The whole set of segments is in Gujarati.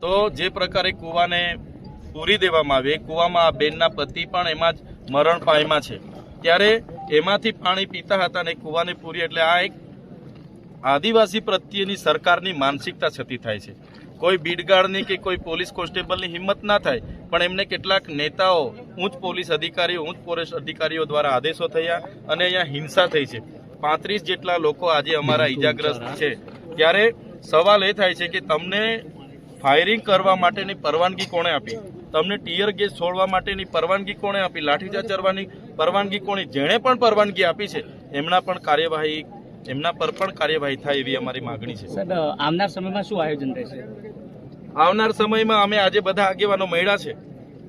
તો જે પ્રકારે કૂવાને પૂરી દેવામાં આવે, કૂવામાં આ બેનના પતિ પણ એમાં જ મરણ પામ્યા છે, ત્યારે એમાંથી પાણી પીતા હતા અને કૂવાને પૂરી, એટલે આ એક આદિવાસી પ્રત્યેની સરકારની માનસિકતા છતી થાય છે. કોઈ બીડગાર્ડની કે કોઈ પોલીસ કોન્સ્ટેબલની હિંમત ના થાય, પણ એમને કેટલાક નેતાઓ, ઉચ્ચ પોલીસ અધિકારીઓ, ઉચ્ચ ફોરેસ્ટ અધિકારીઓ દ્વારા આદેશો થયા અને અહીંયા હિંસા થઈ છે. 35 જેટલા લોકો આજે અમારા ઈજાગ્રસ્ત છે. ત્યારે સવાલ એ થાય છે કે તમને ફાયરિંગ કરવા માટેની પરવાનગી કોણે આપી? તમને ટીયર ગેસ છોડવા માટેની પરવાનગી કોણે આપી? લાઠીચાર્જ કરવાની પરવાનગી કોણે? જેણે પણ પરવાનગી આપી છે એમના પર પણ કાર્યવાહી થાય એવી અમારી માગણી છે. સાહેબ, આવનાર સમયમાં શું આયોજન રહેશે? આવનાર સમયમાં અમે આજે બધા આગેવાનો મળ્યા છે.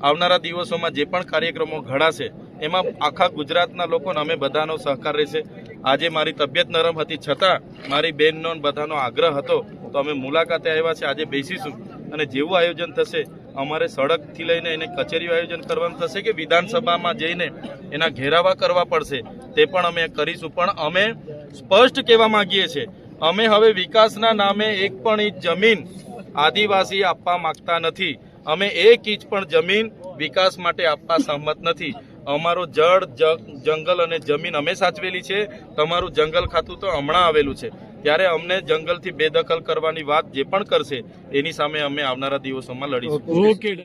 આવનારા દિવસોમાં જે પણ કાર્યક્રમો ઘડાશે એમાં આખા ગુજરાતના લોકોને અમે બધાનો સહકાર રહેશે. આજે મારી તબિયત નરમ હતી છતાં મારી બહેનનો બધાનો આગ્રહ હતો તો અમે મુલાકાતે આવ્યા છે. આજે બેસીશું અને જેવું આયોજન થશે, અમારે સડકથી લઈને એને કચેરીઓ આયોજન કરવાનું થશે કે વિધાનસભામાં જઈને એના ઘેરાવા કરવા પડશે તે પણ અમે કરીશું. પણ અમે સ્પષ્ટ કહેવા માંગીએ છીએ, અમે હવે વિકાસના નામે એક પણ ઇંચ જમીન આદિવાસી આપવા માંગતા નથી. અમે એક ઇંચ પણ જમીન વિકાસ માટે આપવા સહમત નથી. અમારું જળ, જંગલ અને જમીન અમે સાચવેલી છે. તમારું જંગલ ખાતું તો હમણાં આવેલું છે, ત્યારે અમને જંગલથી બેદખલ કરવાની વાત જે પણ કરશે એની સામે અમે આવનારા દિવસોમાં લડીશું.